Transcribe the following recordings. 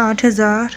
8000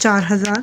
4000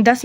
5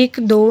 1 2